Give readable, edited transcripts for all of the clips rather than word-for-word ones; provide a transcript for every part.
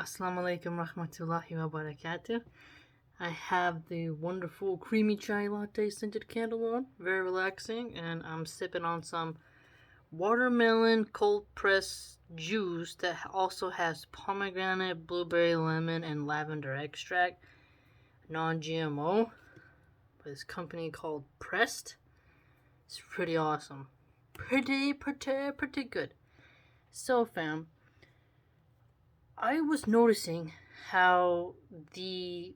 Assalamu alaikum rahmatullahi wa barakatuh. I have the wonderful creamy chai latte scented candle on, very relaxing, and I'm sipping on some watermelon cold pressed juice that also has pomegranate, blueberry, lemon, and lavender extract, non-GMO, by this company called Pressed. It's pretty awesome. Pretty good. So, fam, I was noticing how the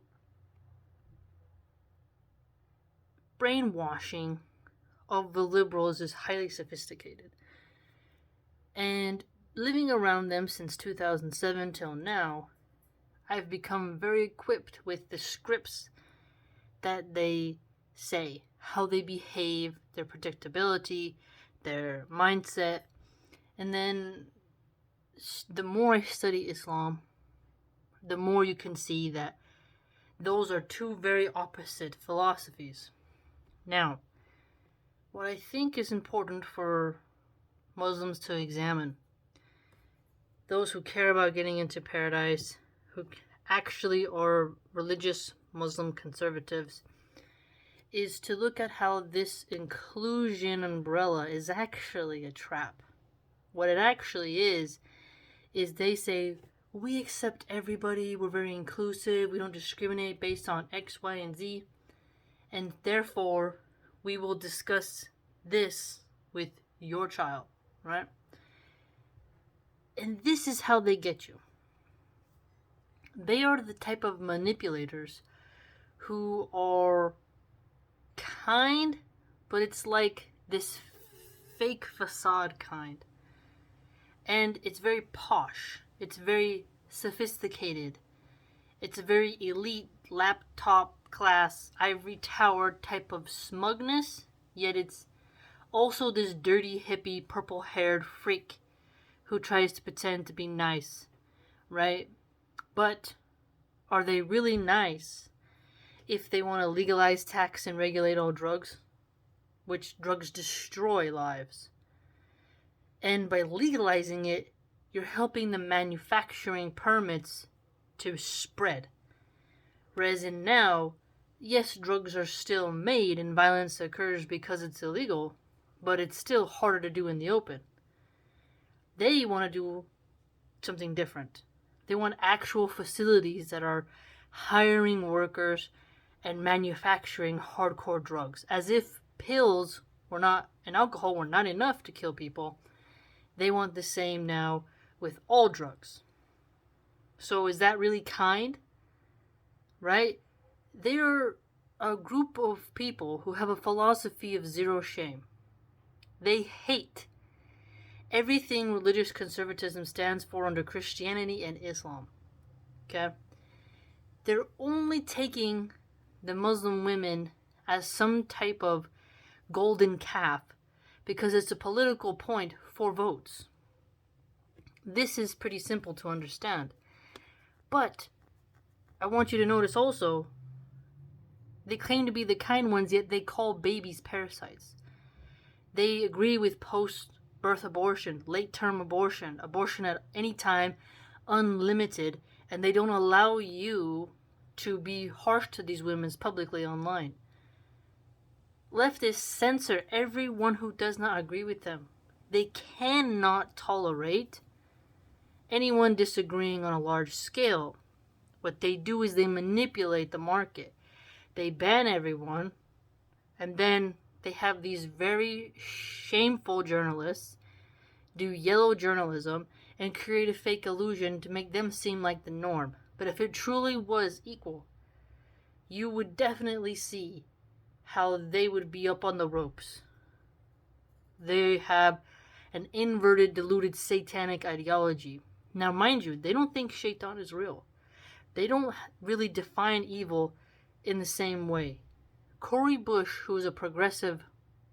brainwashing of the liberals is highly sophisticated. And living around them since 2007 till now, I've become very equipped with the scripts that they say, how they behave, their predictability, their mindset. And then the more I study Islam, the more you can see that those are two very opposite philosophies. Now, what I think is important for Muslims to examine, those who care about getting into paradise, who actually are religious Muslim conservatives, is to look at how this inclusion umbrella is actually a trap. What it actually is they say, we accept everybody, we're very inclusive, we don't discriminate based on X, Y, and Z, and therefore we will discuss this with your child, right? And this is how they get you. They are the type of manipulators who are kind, but it's like this fake facade kind. And it's very posh. It's very sophisticated. It's a very elite laptop class, ivory tower type of smugness, yet it's also this dirty hippie purple-haired freak who tries to pretend to be nice, right? But are they really nice if they want to legalize, tax, and regulate all drugs? Which drugs destroy lives. And by legalizing it, you're helping the manufacturing permits to spread. Whereas in now, yes, drugs are still made and violence occurs because it's illegal, but it's still harder to do in the open. They want to do something different. They want actual facilities that are hiring workers and manufacturing hardcore drugs. As if pills were not, and alcohol were not enough to kill people. They want the same now with all drugs. So is that really kind? Right? They're a group of people who have a philosophy of zero shame. They hate everything religious conservatism stands for under Christianity and Islam. Okay? They're only taking the Muslim women as some type of golden calf because it's a political point for votes. This is pretty simple to understand. But I want you to notice also, they claim to be the kind ones, yet they call babies parasites. They agree with post-birth abortion, late-term abortion, abortion at any time, unlimited, and they don't allow you to be harsh to these women publicly online. Leftists censor everyone who does not agree with them. They cannot tolerate anyone disagreeing on a large scale. What they do is they manipulate the market. They ban everyone, and then they have these very shameful journalists do yellow journalism and create a fake illusion to make them seem like the norm. But if it truly was equal, you would definitely see how they would be up on the ropes. They have an inverted, diluted, satanic ideology. Now, mind you, they don't think Shaitan is real. They don't really define evil in the same way. Cori Bush, who's a progressive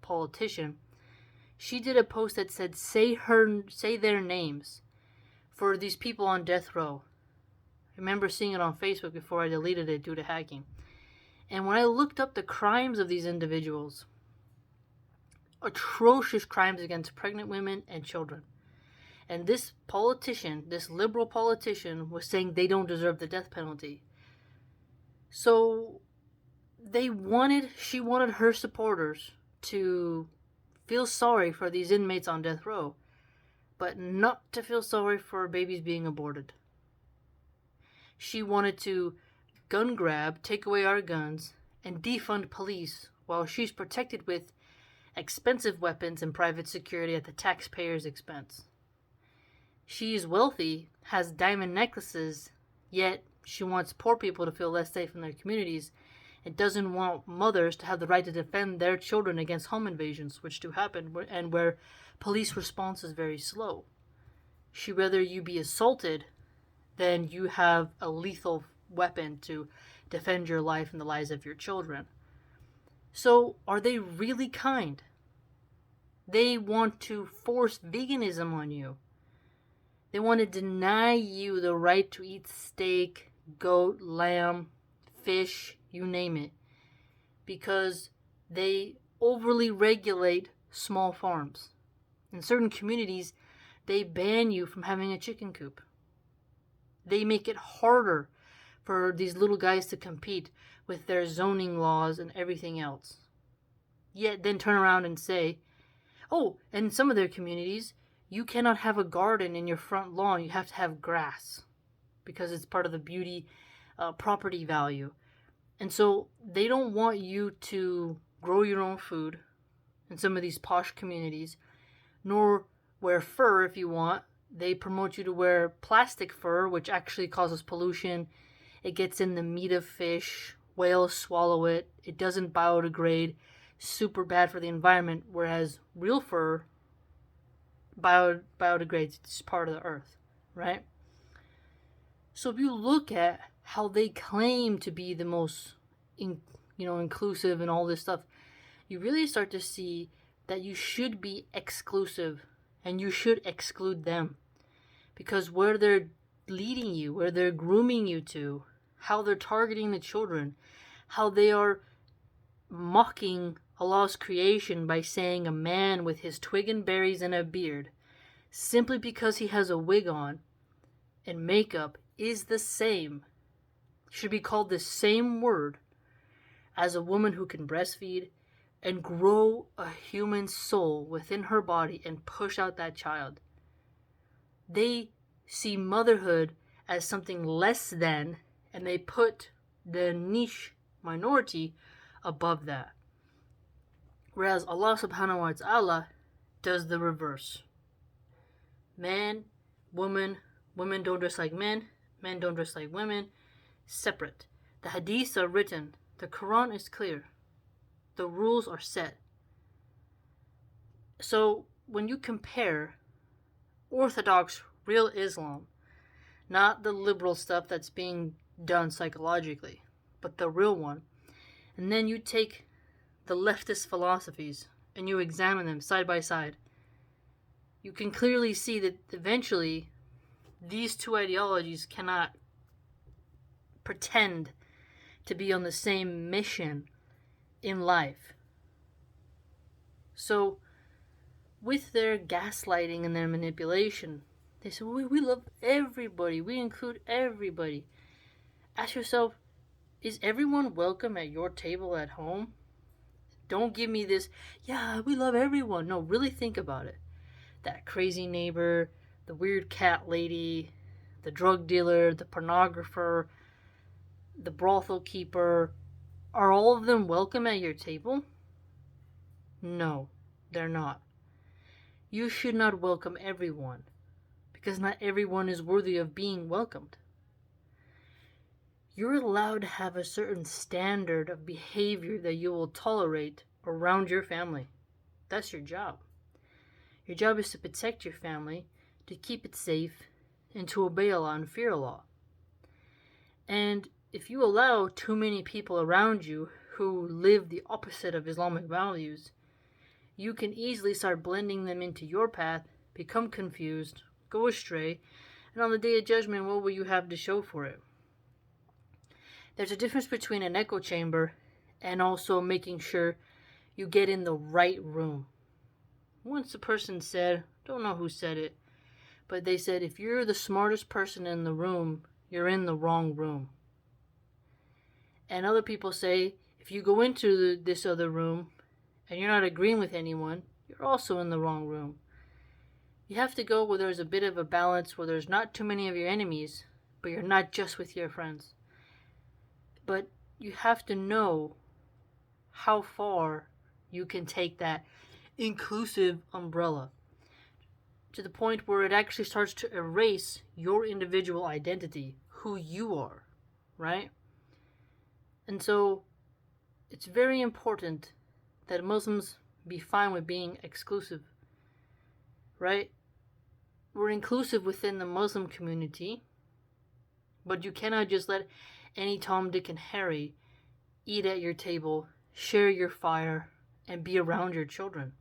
politician, she did a post that said, say their names for these people on death row. I remember seeing it on Facebook before I deleted it due to hacking. And when I looked up the crimes of these individuals, atrocious crimes against pregnant women and children. And this politician, this liberal politician, was saying they don't deserve the death penalty. So she wanted her supporters to feel sorry for these inmates on death row, but not to feel sorry for babies being aborted. She wanted to gun grab, take away our guns, and defund police while she's protected with expensive weapons and private security at the taxpayer's expense. She's wealthy, has diamond necklaces, yet she wants poor people to feel less safe in their communities and doesn't want mothers to have the right to defend their children against home invasions, which do happen, and where police response is very slow. She'd rather you be assaulted than you have a lethal weapon to defend your life and the lives of your children. So, are they really kind? They want to force veganism on you. They want to deny you the right to eat steak, goat, lamb, fish, you name it, because they overly regulate small farms. In certain communities, they ban you from having a chicken coop. They make it harder for these little guys to compete with their zoning laws and everything else. Yet then turn around and say, oh, in some of their communities, you cannot have a garden in your front lawn. You have to have grass because it's part of the beauty property value. And so they don't want you to grow your own food in some of these posh communities, nor wear fur if you want. They promote you to wear plastic fur, which actually causes pollution. It gets in the meat of fish. Whales swallow it. It doesn't biodegrade. Super bad for the environment, whereas real fur biodegrades. It's part of the earth, right? So if you look at how they claim to be the most inclusive and all this stuff, you really start to see that you should be exclusive and you should exclude them, because where they're leading you, where they're grooming you to, how they're targeting the children, how they are mocking Allah's creation by saying a man with his twig and berries and a beard, simply because he has a wig on and makeup, is the same, should be called the same word as a woman who can breastfeed and grow a human soul within her body and push out that child. They see motherhood as something less than, and they put the niche minority above that. Whereas Allah subhanahu wa ta'ala does the reverse. Man, woman, women don't dress like men don't dress like women, separate. The hadiths are written, the Quran is clear, the rules are set. So when you compare orthodox, real Islam, not the liberal stuff that's being done psychologically, but the real one, and then you take the leftist philosophies and you examine them side by side, you can clearly see that eventually these two ideologies cannot pretend to be on the same mission in life. So with their gaslighting and their manipulation, they say, we love everybody, we include everybody. Ask yourself, is everyone welcome at your table at home? Don't give me this, yeah, we love everyone. No, really think about it. That crazy neighbor, the weird cat lady, the drug dealer, the pornographer, the brothel keeper, are all of them welcome at your table? No, they're not. You should not welcome everyone, because not everyone is worthy of being welcomed. You're allowed to have a certain standard of behavior that you will tolerate around your family. That's your job. Your job is to protect your family, to keep it safe, and to obey Allah and fear Allah. And if you allow too many people around you who live the opposite of Islamic values, you can easily start blending them into your path, become confused, go astray, and on the day of judgment, what will you have to show for it? There's a difference between an echo chamber and also making sure you get in the right room. Once a person said, don't know who said it, But they said if you're the smartest person in the room, you're in the wrong room. And other people say if you go into this other room and you're not agreeing with anyone, you're also in the wrong room. You have to go where there's a bit of a balance, where there's not too many of your enemies, but you're not just with your friends. But you have to know how far you can take that inclusive umbrella to the point where it actually starts to erase your individual identity, who you are, right? And so it's very important that Muslims be fine with being exclusive, right? We're inclusive within the Muslim community, but you cannot just let any Tom, Dick, and Harry eat at your table, share your fire, and be around your children.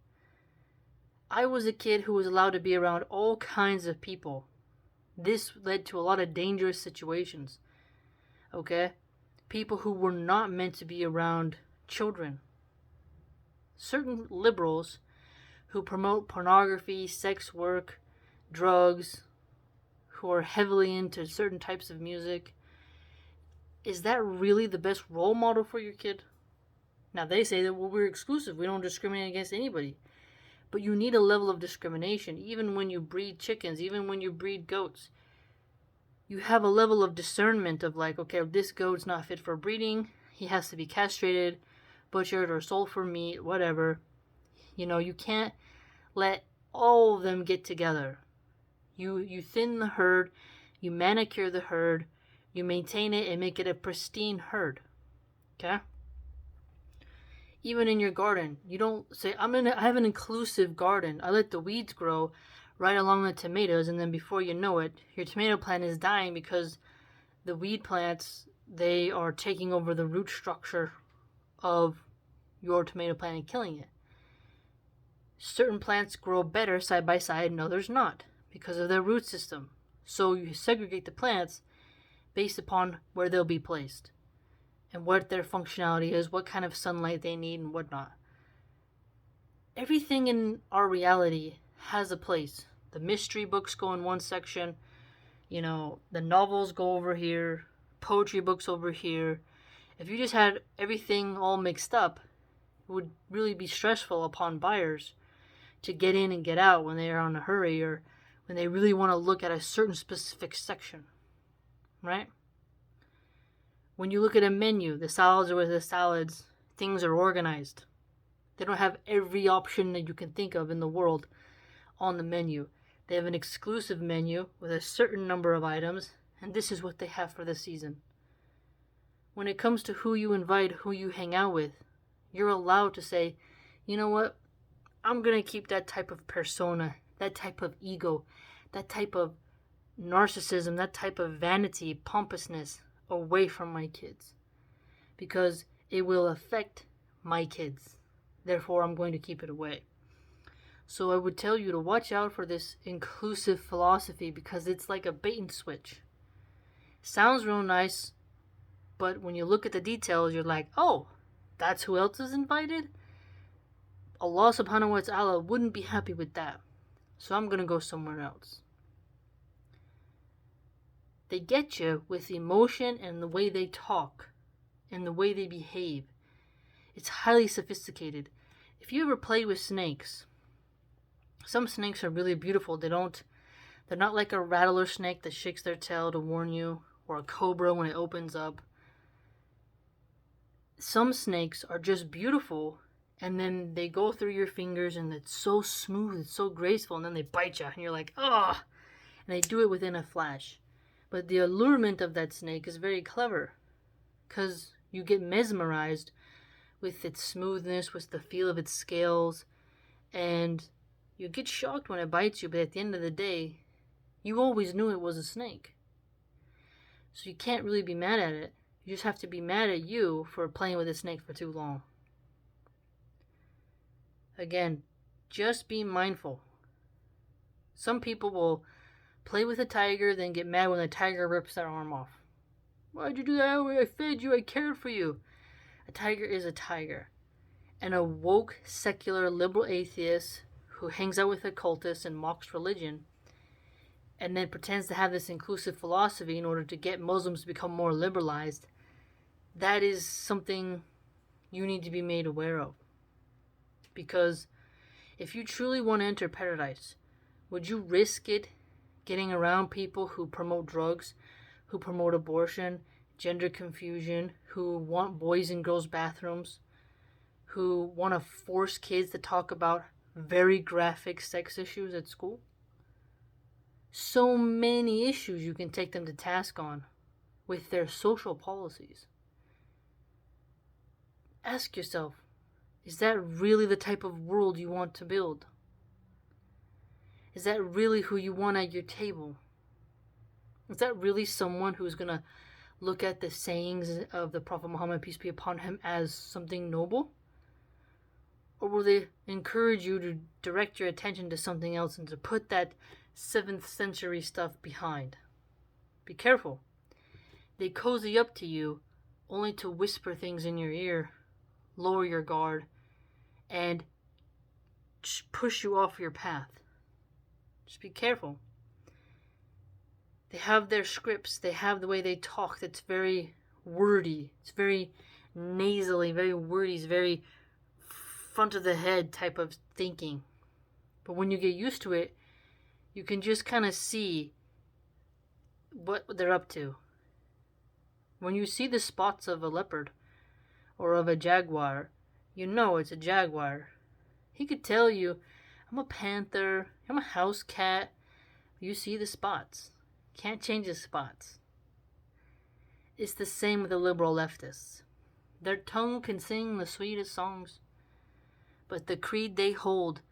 I was a kid who was allowed to be around all kinds of people. This led to a lot of dangerous situations, okay? People who were not meant to be around children. Certain liberals who promote pornography, sex work, drugs, who are heavily into certain types of music, is that really the best role model for your kid? Now they say that, well, we're exclusive, we don't discriminate against anybody. But you need a level of discrimination, even when you breed chickens, even when you breed goats. You have a level of discernment of like, okay, this goat's not fit for breeding, he has to be castrated, butchered, or sold for meat, whatever. You can't let all of them get together. You thin the herd, you manicure the herd, you maintain it and make it a pristine herd. Okay? Even in your garden, you don't say, I have an inclusive garden. I let the weeds grow right along the tomatoes, and then before you know it, your tomato plant is dying because the weed plants, they are taking over the root structure of your tomato plant and killing it. Certain plants grow better side by side and others not because of their root system. So you segregate the plants based upon where they'll be placed and what their functionality is, what kind of sunlight they need, and whatnot. Everything in our reality has a place. The mystery books go in one section, the novels go over here, poetry books over here. If you just had everything all mixed up, it would really be stressful upon buyers to get in and get out when they are in a hurry or when they really want to look at a certain specific section, right? When you look at a menu, the salads are with the salads, things are organized. They don't have every option that you can think of in the world on the menu. They have an exclusive menu with a certain number of items, and this is what they have for the season. When it comes to who you invite, who you hang out with, you're allowed to say, you know what, I'm going to keep that type of persona, that type of ego, that type of narcissism, that type of vanity, pompousness away from my kids. Because it will affect my kids. Therefore, I'm going to keep it away. So I would tell you to watch out for this inclusive philosophy because it's like a bait and switch. Sounds real nice, but when you look at the details, you're like, oh, that's who else is invited? Allah subhanahu wa ta'ala wouldn't be happy with that. So I'm going to go somewhere else. They get you with emotion and the way they talk and the way they behave. It's highly sophisticated. If you ever play with snakes, some snakes are really beautiful. They're not like a rattler snake that shakes their tail to warn you, or a cobra when it opens up. Some snakes are just beautiful, and then they go through your fingers and it's so smooth, it's so graceful, and then they bite you and you're like, ah! And they do it within a flash. But the allurement of that snake is very clever because you get mesmerized with its smoothness, with the feel of its scales, and you get shocked when it bites you, but at the end of the day, you always knew it was a snake. So you can't really be mad at it. You just have to be mad at you for playing with a snake for too long. Again, just be mindful. Some people will play with a tiger, then get mad when the tiger rips their arm off. Why'd you do that? I fed you, I cared for you. A tiger is a tiger. And a woke, secular, liberal atheist who hangs out with occultists and mocks religion and then pretends to have this inclusive philosophy in order to get Muslims to become more liberalized, that is something you need to be made aware of. Because if you truly want to enter paradise, would you risk it getting around people who promote drugs, who promote abortion, gender confusion, who want boys and girls bathrooms, who want to force kids to talk about very graphic sex issues at school? So many issues you can take them to task on with their social policies. Ask yourself, is that really the type of world you want to build? Is that really who you want at your table? Is that really someone who's going to look at the sayings of the Prophet Muhammad, peace be upon him, as something noble? Or will they encourage you to direct your attention to something else and to put that 7th century stuff behind? Be careful. They cozy up to you only to whisper things in your ear, lower your guard, and push you off your path. Just be careful. They have their scripts. They have the way they talk that's very wordy. It's very nasally, very wordy. It's very front of the head type of thinking. But when you get used to it, you can just kind of see what they're up to. When you see the spots of a leopard or of a jaguar, you know it's a jaguar. He could tell you, I'm a panther, I'm a house cat. You see the spots. Can't change the spots. It's the same with the liberal leftists. Their tongue can sing the sweetest songs, but the creed they hold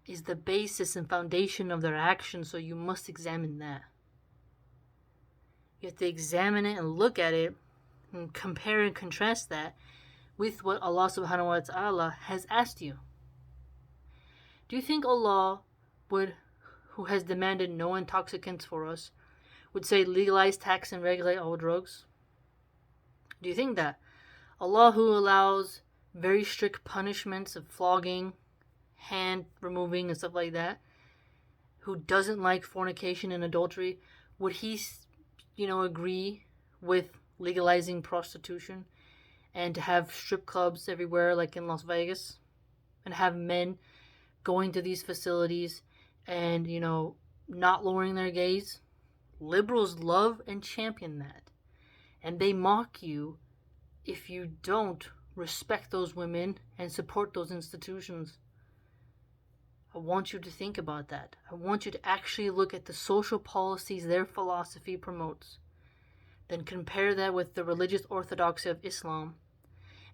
is the basis and foundation of their actions, so you must examine that. You have to examine it and look at it and compare and contrast that with what Allah subhanahu wa ta'ala has asked you. Do you think Allah who has demanded no intoxicants for us, would say legalize, tax, and regulate all drugs? Do you think that Allah, who allows very strict punishments of flogging, hand removing, and stuff like that, who doesn't like fornication and adultery, would he, agree with legalizing prostitution and to have strip clubs everywhere like in Las Vegas and have men going to these facilities and, not lowering their gaze? Liberals love and champion that. And they mock you if you don't respect those women and support those institutions. I want you to think about that. I want you to actually look at the social policies their philosophy promotes. Then compare that with the religious orthodoxy of Islam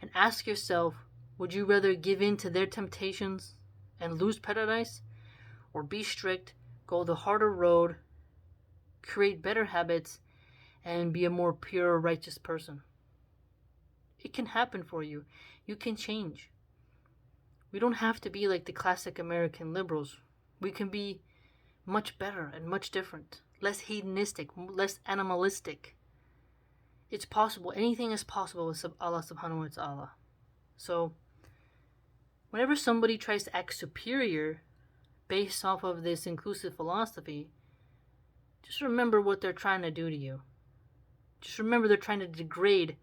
and ask yourself, would you rather give in to their temptations and lose paradise, or be strict, go the harder road, create better habits, and be a more pure, righteous person? It can happen for you. You can change. We don't have to be like the classic American liberals. We can be much better and much different, less hedonistic, less animalistic. It's possible. Anything is possible with Allah subhanahu wa ta'ala. So, whenever somebody tries to act superior based off of this inclusive philosophy, just remember what they're trying to do to you. Just remember they're trying to degrade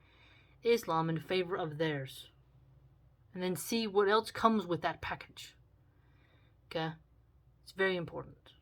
Islam in favor of theirs. And then see what else comes with that package. Okay? It's very important.